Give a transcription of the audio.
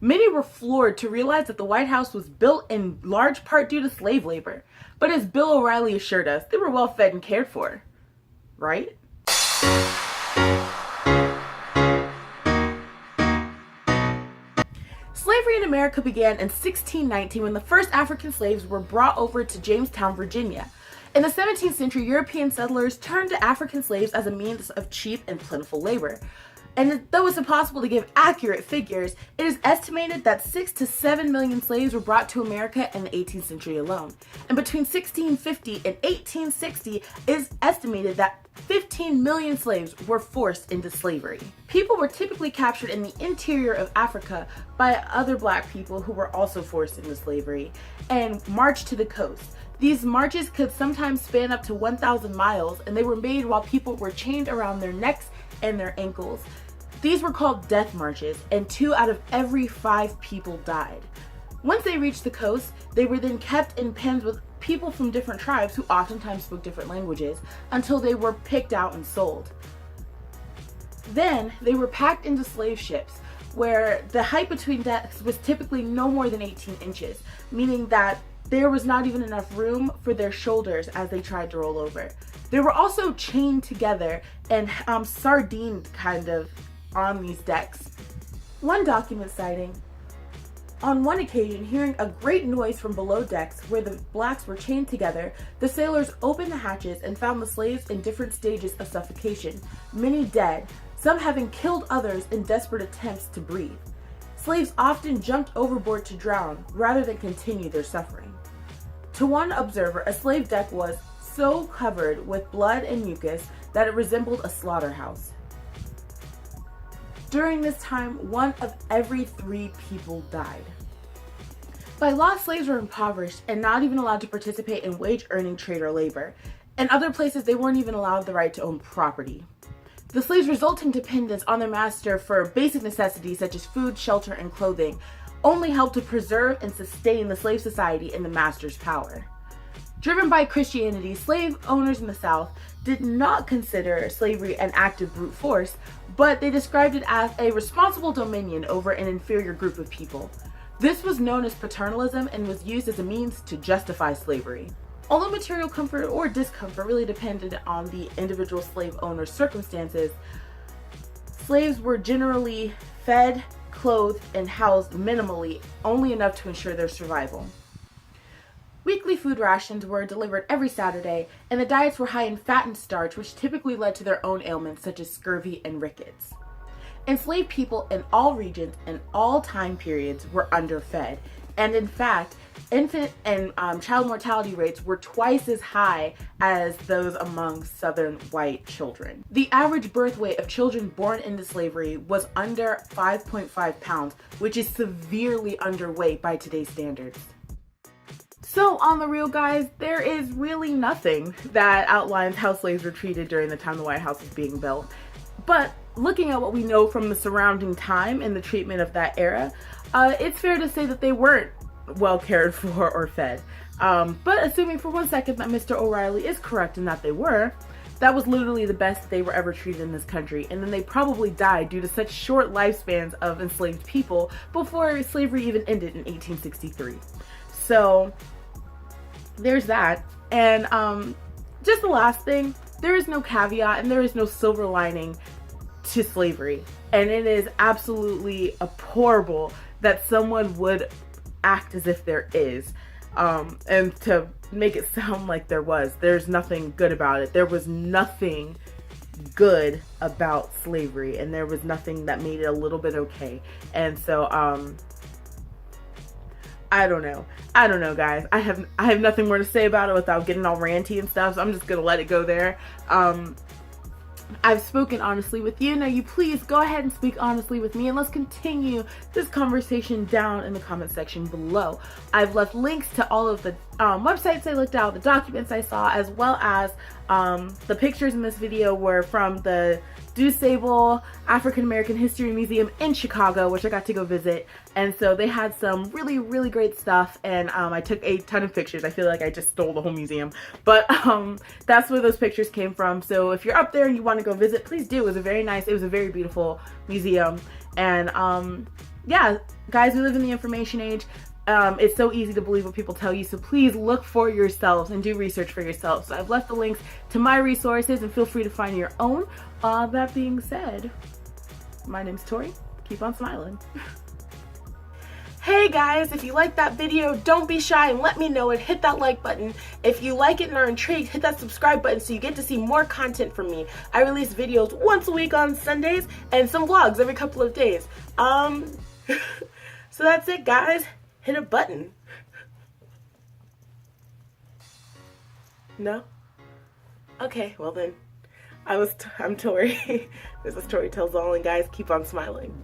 Many were floored to realize that the White House was built in large part due to slave labor. But as Bill O'Reilly assured us, they were well fed and cared for. Right? Slavery in America began in 1619 when the first African slaves were brought over to Jamestown, Virginia. In the 17th century, European settlers turned to African slaves as a means of cheap and plentiful labor. And though it's impossible to give accurate figures, it is estimated that 6 to 7 million slaves were brought to America in the 18th century alone. And between 1650 and 1860, it is estimated that 15 million slaves were forced into slavery. People were typically captured in the interior of Africa by other black people who were also forced into slavery and marched to the coast. These marches could sometimes span up to 1,000 miles, and they were made while people were chained around their necks and their ankles. These were called death marches, and 2 out of every 5 people died. Once they reached the coast, they were then kept in pens with people from different tribes who oftentimes spoke different languages until they were picked out and sold. Then they were packed into slave ships, where the height between decks was typically no more than 18 inches, meaning that there was not even enough room for their shoulders as they tried to roll over. They were also chained together and sardined kind of on these decks. One document citing, on one occasion, hearing a great noise from below decks where the blacks were chained together, the sailors opened the hatches and found the slaves in different stages of suffocation, many dead, some having killed others in desperate attempts to breathe. Slaves often jumped overboard to drown rather than continue their suffering. To one observer, a slave deck was so covered with blood and mucus that it resembled a slaughterhouse. During this time, 1 of every 3 people died. By law, slaves were impoverished and not even allowed to participate in wage-earning trade or labor. In other places, they weren't even allowed the right to own property. The slaves' resulting dependence on their master for basic necessities such as food, shelter, and clothing only helped to preserve and sustain the slave society in the master's power. Driven by Christianity, slave owners in the South did not consider slavery an act of brute force, but they described it as a responsible dominion over an inferior group of people. This was known as paternalism and was used as a means to justify slavery. Although material comfort or discomfort really depended on the individual slave owner's circumstances, slaves were generally fed, clothed, and housed minimally, only enough to ensure their survival. Weekly food rations were delivered every Saturday, and the diets were high in fat and starch, which typically led to their own ailments such as scurvy and rickets. Enslaved people in all regions and all time periods were underfed, and in fact, infant and child mortality rates were twice as high as those among Southern white children. The average birth weight of children born into slavery was under 5.5 pounds, which is severely underweight by today's standards. So on the real, guys, there is really nothing that outlines how slaves were treated during the time the White House was being built. But looking at what we know from the surrounding time and the treatment of that era, it's fair to say that they weren't well cared for or fed. But assuming for 1 second that Mr. O'Reilly is correct in that they were, that was literally the best they were ever treated in this country. And then they probably died due to such short lifespans of enslaved people before slavery even ended in 1863. So there's that. And just the last thing, there is no caveat and there is no silver lining to slavery. And it is absolutely abhorrible that someone would act as if there is. And to make it sound like there's nothing good about it. There was nothing good about slavery, and there was nothing that made it a little bit okay. And so, I don't know, guys. I have nothing more to say about it without getting all ranty and stuff, so I'm just gonna let it go there. I've spoken honestly with you. Now you please go ahead and speak honestly with me, and let's continue this conversation down in the comment section below. I've left links to all of the websites I looked at, the documents I saw, as well as the pictures in this video were from the DuSable African American History Museum in Chicago, which I got to go visit. And so they had some really, really great stuff, and I took a ton of pictures. I feel like I just stole the whole museum, but that's where those pictures came from. So if you're up there and you want to go visit, please do. It was a very beautiful museum, and yeah, guys, we live in the information age. It's so easy to believe what people tell you, so please look for yourselves and do research for yourselves. So I've left the links to my resources and feel free to find your own. That being said, my name's Tori. Keep on smiling. Hey guys, if you liked that video, don't be shy and let me know and hit that like button. If you like it and are intrigued, hit that subscribe button so you get to see more content from me. I release videos once a week on Sundays and some vlogs every couple of days. So that's it, guys. Hit a button. No? Okay, well then. I'm Tori. This is Tori Tells All, and guys, keep on smiling.